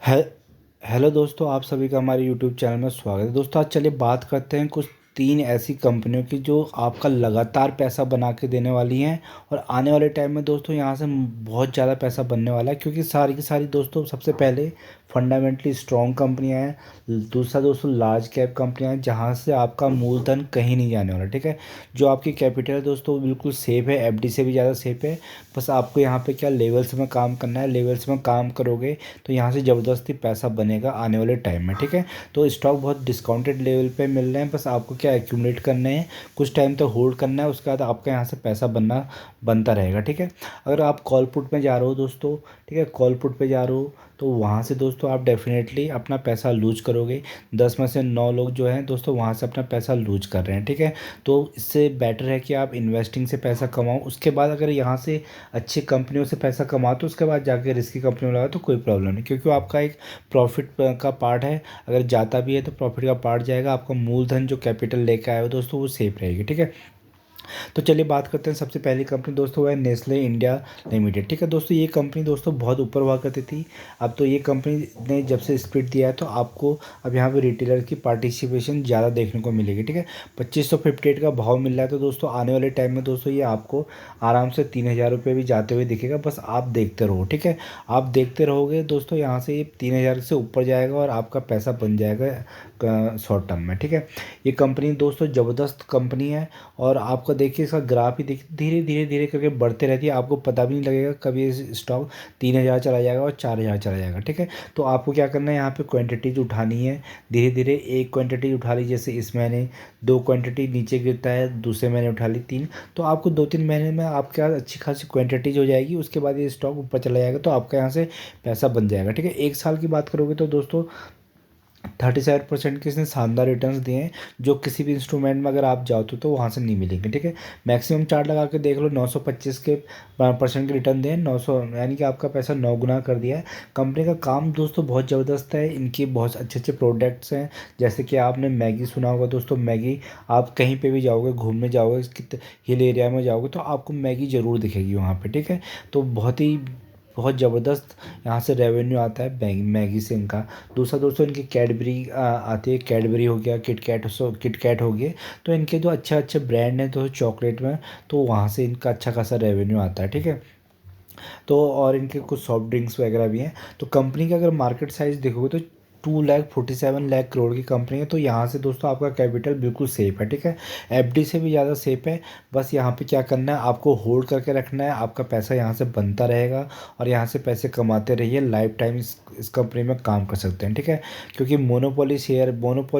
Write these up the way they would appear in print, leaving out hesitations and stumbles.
है हेलो दोस्तों, आप सभी का हमारे यूट्यूब चैनल में स्वागत है। दोस्तों, आज चलिए बात करते हैं कुछ तीन ऐसी कंपनियों की जो आपका लगातार पैसा बना के देने वाली हैं और आने वाले टाइम में दोस्तों यहाँ से बहुत ज़्यादा पैसा बनने वाला है, क्योंकि सारी की सारी दोस्तों सबसे पहले फंडामेंटली स्ट्रॉन्ग कंपनियां हैं। दूसरा दोस्तों लार्ज कैप कंपनियां हैं जहाँ से आपका मूलधन कहीं नहीं जाने वाला। ठीक है, जो आपकी कैपिटल है दोस्तों वो बिल्कुल सेफ है, एफडी से भी ज़्यादा सेफ है। बस आपको यहाँ पे क्या लेवल्स में काम करना है, लेवल्स में काम करोगे तो यहाँ से ज़बरदस्ती पैसा बनेगा आने वाले टाइम में। ठीक है, तो स्टॉक बहुत डिस्काउंटेड लेवल पे मिल रहे हैं, बस आपको क्या एक्यूमुलेट करने हैं, कुछ टाइम तक होल्ड करना है, उसके बाद आपका यहाँ से पैसा बनता रहेगा। ठीक है, अगर आप कॉल पुट में जा रहे हो दोस्तों, ठीक है, कॉल पुट पे जा रहे हो तो वहाँ से दोस्तों आप डेफिनेटली अपना पैसा लूज करोगे। 10 में से 9 लोग जो हैं दोस्तों वहाँ से अपना पैसा लूज कर रहे हैं। ठीक है, तो इससे बेटर है कि आप इन्वेस्टिंग से पैसा कमाओ, उसके बाद अगर यहाँ से अच्छी कंपनियों से पैसा कमाओ तो उसके बाद जाके रिस्की कंपनी में लगाओ तो कोई प्रॉब्लम नहीं, क्योंकि आपका एक प्रॉफिट का पार्ट है। अगर जाता भी है तो प्रॉफिट का पार्ट जाएगा, आपका मूलधन जो कैपिटल लेके आए हो दोस्तों वो सेफ रहेगी। ठीक है, तो चलिए बात करते हैं। सबसे पहली कंपनी दोस्तों वो है नेस्ले इंडिया लिमिटेड। ठीक है दोस्तों, ये कंपनी दोस्तों बहुत ऊपर हुआ करती थी। अब तो ये कंपनी ने जब से स्प्लिट दिया है तो आपको अब यहाँ पे रिटेलर की पार्टिसिपेशन ज़्यादा देखने को मिलेगी। ठीक है, 2558 का भाव मिल रहा है, तो दोस्तों आने वाले टाइम में दोस्तों ये आपको आराम से 3000 रुपये भी जाते हुए दिखेगा। बस आप देखते रहो। ठीक है, आप देखते रहोगे दोस्तों यहाँ से ये 3000 से ऊपर जाएगा और आपका पैसा बन जाएगा शॉर्ट टर्म में। ठीक है, ये कंपनी दोस्तों ज़बरदस्त कंपनी है और आपका देखिए इसका ग्राफ ही देखिए धीरे धीरे धीरे करके बढ़ते रहती है, आपको पता भी नहीं लगेगा कभी ये स्टॉक 3000 चला जाएगा और 4000 चला जाएगा। ठीक है, तो आपको क्या करना है, यहाँ पे क्वांटिटीज उठानी है धीरे धीरे। एक क्वांटिटी उठा ली, जैसे इस महीने 2 क्वांटिटी नीचे गिरता है, दूसरे महीने उठा ली 3, तो आपको 2-3 महीने में आपके पास अच्छी खासी क्वांटिटीज हो जाएगी। उसके बाद ये स्टॉक ऊपर चला जाएगा तो आपका यहाँ से पैसा बन जाएगा। ठीक है, 1 साल की बात करोगे तो दोस्तों 37% के इसने शानदार रिटर्न्स दिए हैं, जो किसी भी इंस्ट्रूमेंट में अगर आप जाओ तो वहाँ से नहीं मिलेंगे। ठीक है, मैक्सिमम चार्ट लगा के देख लो, 925 के परसेंट के रिटर्न दिए हैं, 900 यानी कि आपका पैसा 9 गुना कर दिया है। कंपनी का काम दोस्तों बहुत ज़बरदस्त है, इनकी बहुत अच्छे अच्छे प्रोडक्ट्स हैं। जैसे कि आपने मैगी सुना होगा दोस्तों, मैगी आप कहीं पे भी जाओगे, घूमने जाओगे, हिल एरिया में जाओगे तो आपको मैगी ज़रूर दिखेगी वहाँ पे। ठीक है, तो बहुत ज़बरदस्त यहाँ से रेवेन्यू आता है मैगी से इनका। दूसरा दोस्तों इनकी कैडबरी आती है, कैडबरी हो गया, किटकैट हो गया, तो इनके जो अच्छे अच्छे ब्रांड हैं तो चॉकलेट में, तो वहाँ से इनका अच्छा खासा रेवेन्यू आता है। ठीक है, तो और इनके कुछ सॉफ्ट ड्रिंक्स वगैरह भी हैं। तो कंपनी का अगर मार्केट साइज देखोगे तो 2,47,00,000 करोड़ की कंपनी है, तो यहाँ से दोस्तों आपका कैपिटल बिल्कुल सेफ है। ठीक है, एफडी से भी ज़्यादा सेफ है। बस यहाँ पे क्या करना है, आपको होल्ड करके रखना है, आपका पैसा यहाँ से बनता रहेगा और यहाँ से पैसे कमाते रहिए, लाइफ टाइम इस कंपनी में काम कर सकते हैं। ठीक है, क्योंकि मोनोपोली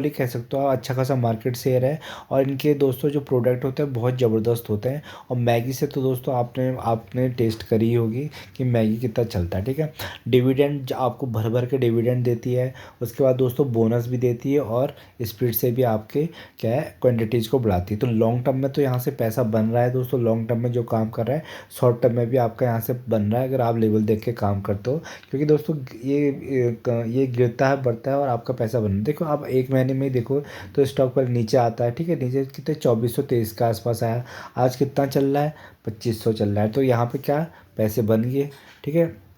कह सकते हो आप, अच्छा खासा मार्केट शेयर है और इनके दोस्तों जो प्रोडक्ट होते हैं बहुत ज़बरदस्त होते हैं। और मैगी से तो दोस्तों आपने आपने टेस्ट करी ही होगी कि मैगी कितना चलता है। ठीक है, डिविडेंड आपको भर भर के डिविडेंड देती है, उसके बाद दोस्तों बोनस भी देती है और स्पीड से भी आपके क्या है क्वांटिटीज़ को बढ़ाती है। तो लॉन्ग टर्म में तो यहाँ से पैसा बन रहा है दोस्तों, लॉन्ग टर्म में जो काम कर रहा है शॉर्ट टर्म में भी आपका यहाँ से बन रहा है, अगर आप लेवल देख के काम करते हो। क्योंकि दोस्तों ये गिरता है बढ़ता है और आपका पैसा बन, देखो आप एक महीने में ही देखो तो स्टॉक पर नीचे आता है। ठीक है, नीचे कितने 2423 के आसपास आया, आज कितना चल रहा है, 2500 चल रहा है, तो यहाँ पे क्या पैसे बन गए। ठीक है,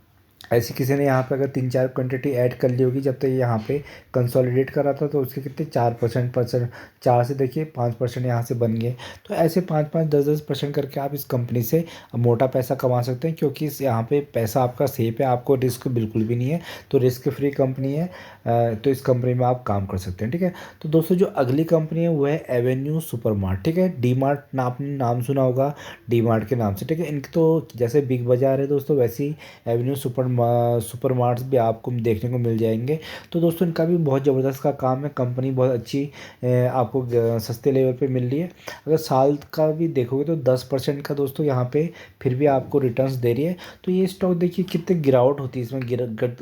ऐसे किसी ने यहाँ पे अगर 3-4 क्वांटिटी ऐड कर ली होगी जब तक ये यहाँ पे कंसोलिडेट कर रहा था, तो उसके कितने 4%, 4 से देखिए 5% यहाँ से बन गए। तो ऐसे 5-5, 10-10% करके आप इस कंपनी से मोटा पैसा कमा सकते हैं, क्योंकि इस यहाँ पे पैसा आपका सेफ है, आपको रिस्क बिल्कुल भी नहीं है, तो रिस्क फ्री कंपनी है। तो इस कंपनी में आप काम कर सकते हैं। ठीक है, तो दोस्तों जो अगली कंपनी है वो है एवेन्यू सुपर मार्ट। ठीक है, डी मार्ट आपने नाम सुना होगा, डी मार्ट के नाम से। ठीक है, इनकी तो जैसे बिग बाजार है दोस्तों, वैसे ही एवेन्यू सुपर मार्ट्स भी आपको देखने को मिल जाएंगे। तो दोस्तों इनका भी बहुत ज़बरदस्त का काम है, कंपनी बहुत अच्छी आपको सस्ते लेवल पे मिल रही है। अगर साल का भी देखोगे तो 10% का दोस्तों यहाँ पे फिर भी आपको रिटर्न्स दे रही है। तो ये स्टॉक देखिए कितने गिरावट होती है इसमें,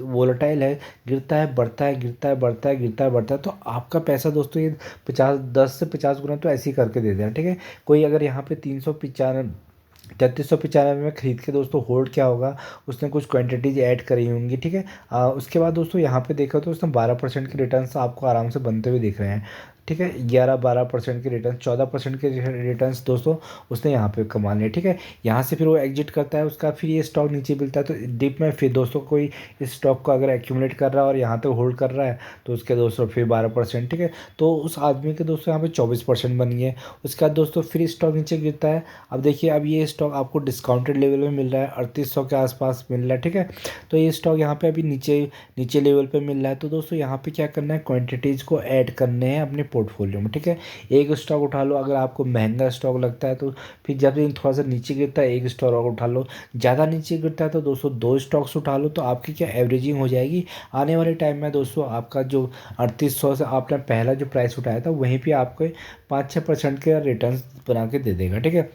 वोलेटाइल है, गिरता है बढ़ता है, गिरता है बढ़ता है, गिरता है बढ़ता है, तो आपका पैसा दोस्तों ये 10 से 50 गुना तो ऐसे ही करके दे देना। ठीक है, कोई अगर यहाँ पे 3395 में खरीद के दोस्तों होल्ड क्या होगा, उसने कुछ क्वांटिटीज ऐड करी होंगी। ठीक है, उसके बाद दोस्तों यहाँ पे देखा तो उसने 12% के रिटर्न्स आपको आराम से बनते हुए दिख रहे हैं। ठीक है। 11-12% के रिटर्न, 14% के रिटर्न्स दोस्तों उसने यहाँ पे कमा लिए, ठीक है। यहाँ से फिर वो एग्जिट करता है, उसका फिर ये स्टॉक नीचे मिलता है, तो डिप में फिर दोस्तों कोई इस स्टॉक को अगर एक्यूमुलेट कर रहा है और यहाँ तक होल्ड कर रहा है तो उसके दोस्तों फिर 12%, ठीक है। तो उस आदमी के दोस्तों यहाँ पे 24% बन गए। उसके बाद दोस्तों फिर स्टॉक नीचे गिरता है। अब देखिए, अब ये स्टॉक आपको डिस्काउंटेड लेवल में मिल रहा है, 3800 के आसपास मिल रहा है, ठीक है। तो ये स्टॉक यहाँ पे अभी नीचे नीचे लेवल पे मिल रहा है। तो दोस्तों यहाँ पे क्या करना है, क्वांटिटीज़ को ऐड करने हैं अपने पोर्टफोलियो में, ठीक है। एक स्टॉक उठा लो, अगर आपको महंगा स्टॉक लगता है तो फिर जब ये थोड़ा सा नीचे गिरता है एक स्टॉक और उठा लो, ज़्यादा नीचे गिरता है तो दोस्तों दो स्टॉक्स उठा लो, तो आपकी क्या एवरेजिंग हो जाएगी। आने वाले टाइम में दोस्तों आपका जो 3800 से आपने पहला जो प्राइस उठाया था वहीं पर आपको 5-6% के रिटर्न बना के दे देगा, ठीक है।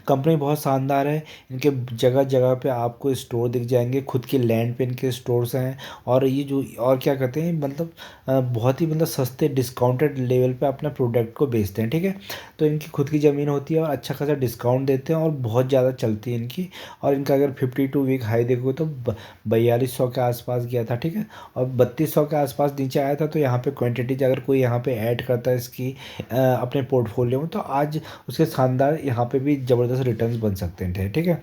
कंपनी बहुत शानदार है। इनके जगह जगह पे आपको स्टोर दिख जाएंगे, खुद की लैंड पे इनके स्टोर्स हैं। और ये जो और क्या कहते हैं, मतलब बहुत ही मतलब सस्ते डिस्काउंटेड लेवल पे अपना प्रोडक्ट को बेचते हैं, ठीक है। तो इनकी खुद की ज़मीन होती है और अच्छा खासा डिस्काउंट देते हैं और बहुत ज़्यादा चलती है इनकी। और इनका अगर 52 वीक हाई देखोगे तो 4200 के आसपास गया था, ठीक है। और 3200 के आसपास नीचे आया था। तो यहाँ पे क्वांटिटीज अगर कोई यहाँ पे ऐड करता है इसकी अपने पोर्टफोलियो में, तो आज उसके शानदार यहाँ पे भी ज़बरदस्त रिटर्न्स बन सकते हैं, ठीक है।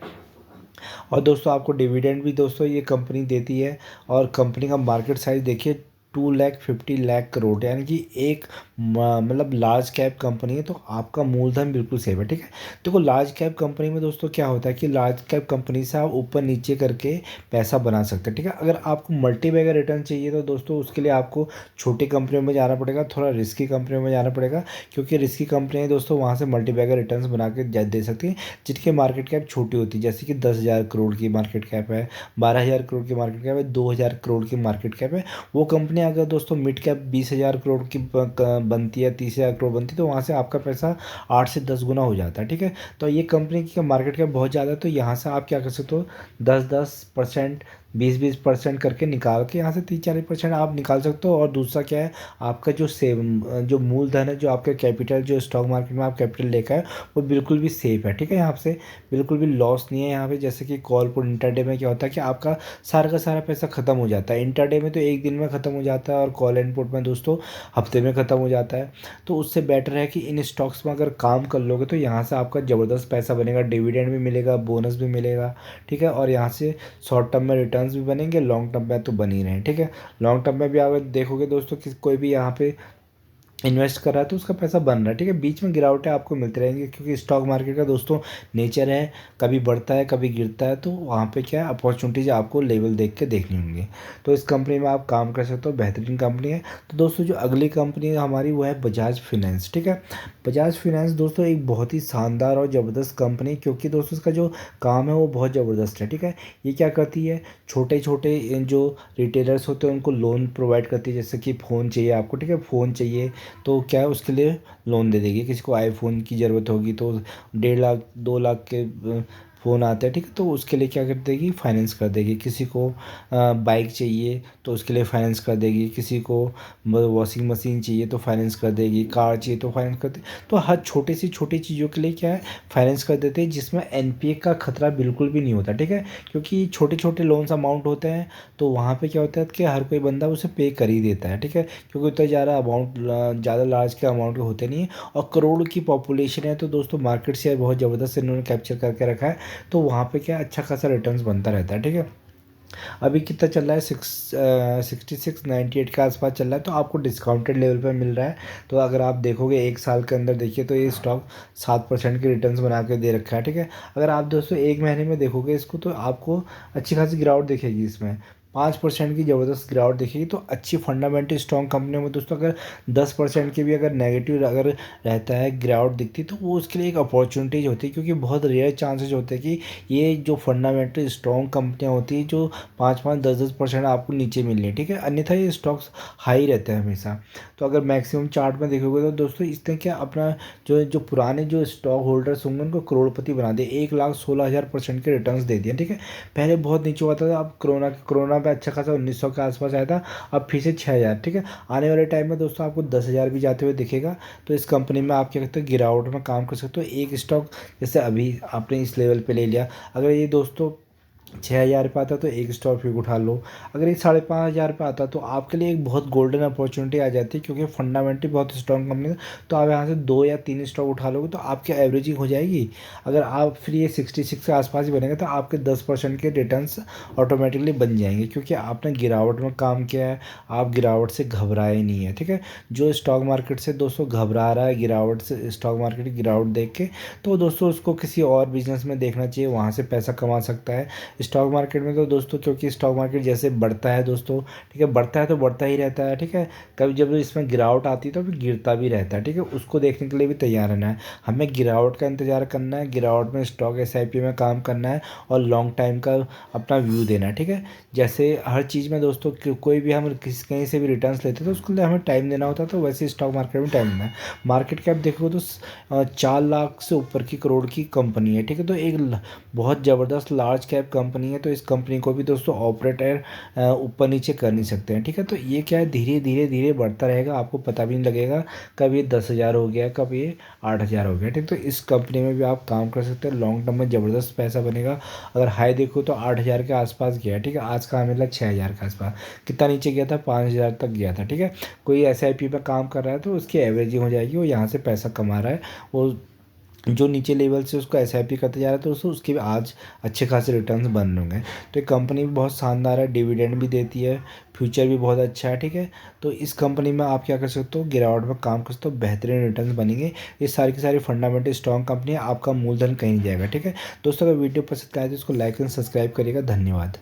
और दोस्तों आपको डिविडेंड भी दोस्तों ये कंपनी देती है। और कंपनी का मार्केट साइज देखिए, 2,50,00,000 करोड़, यानी कि एक मतलब लार्ज कैप कंपनी है। तो आपका मूलधन बिल्कुल सेफ है, ठीक है। देखो लार्ज कैप कंपनी में दोस्तों क्या होता है कि लार्ज कैप कंपनी से आप ऊपर नीचे करके पैसा बना सकते हैं, ठीक है। अगर आपको मल्टी बैगर रिटर्न चाहिए तो दोस्तों उसके लिए आपको छोटी कंपनियों में जाना पड़ेगा, थोड़ा रिस्की कंपनियों में जाना पड़ेगा, क्योंकि रिस्की कंपनियाँ दोस्तों वहाँ से मल्टी बैगर रिटर्न बना के दे सकती हैं, जिनकी मार्केट कैप छोटी होती है। जैसे कि 10,000 करोड़ की मार्केट कैप है, 12,000 करोड़ की मार्केट कैप है, 2,000 करोड़ की मार्केट कैप है। वो कंपनी अगर दोस्तों मिड कैप 20,000 करोड़ की बनती है, 30,000 करोड़ बनती है, तो वहाँ से आपका पैसा 8 से 10 गुना हो जाता है, ठीक है। तो ये कंपनी की मार्केट कैप बहुत ज़्यादा है, तो यहाँ से आप क्या कर सकते हो, 10-10%, 20-20% करके निकाल के यहाँ से 30-40% आप निकाल सकते हो। और दूसरा क्या है, आपका जो सेव जो मूलधन है, जो आपका कैपिटल जो स्टॉक मार्केट में आप कैपिटल लेकर है, वो बिल्कुल भी सेफ है, ठीक है। यहाँ से बिल्कुल भी लॉस नहीं है यहाँ पे। जैसे कि कॉल पुट इंटरडे में क्या होता है कि आपका सारा का सारा पैसा ख़त्म हो जाता है। इंटरडे में तो एक दिन में ख़त्म हो जाता है और कॉल एंड पुट में दोस्तों हफ्ते में ख़त्म हो जाता है। तो उससे बेटर है कि इन स्टॉक्स में अगर काम कर लोगे तो यहाँ से आपका ज़बरदस्त पैसा बनेगा, डिविडेंड भी मिलेगा, बोनस भी मिलेगा, ठीक है। और यहाँ से शॉर्ट टर्म में रिटर्न्स भी बनेंगे, लॉन्ग टर्म में तो बन ही रहे हैं, ठीक है। लॉन्ग टर्म में भी अगर देखोगे दोस्तों कि कोई भी यहाँ पे इन्वेस्ट कर रहा है तो उसका पैसा बन रहा है, ठीक है। बीच में गिरावटें आपको मिलती रहेंगी, क्योंकि स्टॉक मार्केट का दोस्तों नेचर है, कभी बढ़ता है कभी गिरता है। तो वहाँ पे क्या है, अपॉर्चुनिटीज आपको लेवल देख के देखनी होंगी। तो इस कंपनी में आप काम कर सकते हो, बेहतरीन कंपनी है। तो दोस्तों जो अगली कंपनी है हमारी वो है बजाज फिनेंस, ठीक है। बजाज फिनेंस दोस्तों एक बहुत ही शानदार और ज़बरदस्त कंपनी, क्योंकि दोस्तों इसका जो काम है वो बहुत ज़बरदस्त है, ठीक है। ये क्या करती है, छोटे छोटे जो रिटेलर्स होते हैं उनको लोन प्रोवाइड करती है। जैसे कि फ़ोन चाहिए आपको, ठीक है, फ़ोन चाहिए तो क्या है उसके लिए लोन दे देगी। किसी को आईफोन की ज़रूरत होगी तो 1.5 लाख 2 लाख के फ़ोन आते हैं, ठीक है, तो उसके लिए क्या कर देगी, फाइनेंस कर देगी। किसी को बाइक चाहिए तो उसके लिए फाइनेंस कर देगी। किसी को वॉशिंग मशीन चाहिए तो फाइनेंस कर देगी। कार चाहिए तो फाइनेंस कर दे। तो हर छोटी सी छोटी चीज़ों के लिए क्या है, फाइनेंस कर देते हैं, जिसमें एनपीए का खतरा बिल्कुल भी नहीं होता, ठीक है। क्योंकि छोटे छोटे लोन्स अमाउंट होते हैं, तो वहाँ पे क्या होता है कि हर कोई बंदा उसे पे कर ही देता है, ठीक है। क्योंकि उतना ज़्यादा अमाउंट ज़्यादा लार्ज के अमाउंट के होते नहीं है। और करोड़ की पॉपुलेशन है, तो दोस्तों मार्केट शेयर बहुत ज़बरदस्त इन्होंने कैप्चर करके रखा है। तो वहाँ पे क्या अच्छा खासा रिटर्न्स बनता रहता है, ठीक है। अभी कितना चल रहा है, 66-98 के आसपास चल रहा है। तो आपको डिस्काउंटेड लेवल पर मिल रहा है। तो अगर आप देखोगे एक साल के अंदर देखिए तो ये स्टॉक 7% के रिटर्न्स बना के दे रखा है, ठीक है। अगर आप दोस्तों एक महीने में देखोगे इसको तो आपको अच्छी खासी गिरावट दिखेगी, इसमें 5% की ज़बरदस्त गिरावट दिखेगी। तो अच्छी फंडामेंटल स्ट्रॉन्ग कंपनियों में दोस्तों अगर 10% की भी अगर नेगेटिव अगर रहता है, गिरावट दिखती, तो वो उसके लिए एक अपॉर्चुनिटीज होती है। क्योंकि बहुत रेयर चांसेस होते हैं कि ये जो फंडामेंटल स्ट्रॉन्ग कंपनियां होती है जो 5-5 10-10% आपको नीचे मिल रही है, ठीक है। अन्यथा ये स्टॉक्स हाई रहते हैं हमेशा। तो अगर मैक्सिमम चार्ट में देखोगे तो दोस्तों इसने क्या अपना जो जो पुराने जो स्टॉक होल्डर्स होंगे उनको करोड़पति बना दिए, 1,16,000% के रिटर्न्स दे दिए, ठीक है। पहले बहुत नीचे हुआ था, अब कोरोना पे अच्छा खासा 1,900 के आसपास आया था, अब फिर से 6,000, ठीक है। आने वाले टाइम में दोस्तों आपको 10,000 भी जाते हुए दिखेगा। तो इस कंपनी में आप क्या कहते हो, गिरावट में काम कर सकते हो। एक स्टॉक जैसे अभी आपने इस लेवल पे ले लिया, अगर ये दोस्तों ₹6,000 आता तो एक स्टॉक पिक उठा लो। अगर ये ₹5,500 आता तो आपके लिए एक बहुत गोल्डन अपॉर्चुनिटी आ जाती है, क्योंकि फंडामेंटली बहुत स्ट्रॉन्ग कंपनी है। तो आप यहाँ से 2 या 3 स्टॉक उठा लोगे तो आपकी एवरेजिंग हो जाएगी। अगर आप फिर ये 66 के आसपास ही बनेगा तो आपके 10% के रिटर्न्स ऑटोमेटिकली बन जाएंगे, क्योंकि आपने गिरावट में काम किया है। आप गिरावट से घबराए नहीं है, ठीक है। जो स्टॉक मार्केट से दोस्तों घबरा रहा है गिरावट से, स्टॉक मार्केट की गिरावट देख के, तो दोस्तों उसको किसी और बिजनेस में देखना चाहिए, वहाँ से पैसा कमा सकता है। स्टॉक मार्केट में तो दोस्तों, क्योंकि स्टॉक मार्केट जैसे बढ़ता है दोस्तों, ठीक है, बढ़ता है तो बढ़ता ही रहता है, ठीक है। कभी जब इसमें गिरावट आती है तो फिर गिरता भी रहता है, ठीक है। उसको देखने के लिए भी तैयार रहना है। हमें गिरावट का इंतज़ार करना है, गिरावट में स्टॉक एसआईपी में काम करना है और लॉन्ग टाइम का अपना व्यू देना है, ठीक है। जैसे हर चीज़ में दोस्तों कोई भी हम किसी कहीं से भी रिटर्न्स लेते हैं तो उसके लिए हमें टाइम देना होता है, तो वैसे स्टॉक मार्केट में टाइम देना है। मार्केट कैप देखो तो 4 लाख से ऊपर की करोड़ की कंपनी है, ठीक है। तो एक बहुत ज़बरदस्त लार्ज कैप कंपनी है। तो इस कंपनी को भी दोस्तों ऑपरेटर ऊपर नीचे कर नहीं सकते हैं, ठीक है। तो ये क्या है, धीरे धीरे धीरे बढ़ता रहेगा, आपको पता भी नहीं लगेगा कब ये 10,000 हो गया, कब ये 8,000 हो गया, ठीक। तो इस कंपनी में भी आप काम कर सकते हैं, लॉन्ग टर्म में ज़बरदस्त पैसा बनेगा। अगर हाई देखो तो 8,000 के आसपास गया, ठीक है। आज का मिला 6,000 के आसपास। कितना नीचे गया था, 5,000 तक गया था, ठीक है। कोई एसआईपी पे काम कर रहा है तो उसकी एवरेजिंग हो जाएगी, वो यहाँ से पैसा कमा रहा है। वो जो नीचे लेवल से उसको एसआईपी करते जा रहा है तो उसके भी आज अच्छे खासे रिटर्न्स बन होंगे। तो ये कंपनी भी बहुत शानदार है, डिविडेंड भी देती है, फ्यूचर भी बहुत अच्छा है, ठीक है। तो इस कंपनी में आप क्या कर सकते हो, गिरावट में काम कर सकते हो, बेहतरीन रिटर्न्स बनेंगे। ये सारी की सारी फंडामेंटल स्ट्रॉन्ग कंपनी है, आपका मूलधन कहीं नहीं जाएगा, ठीक है। दोस्तों अगर वीडियो पसंद आए तो इसको लाइक एंड सब्सक्राइब करिएगा। धन्यवाद।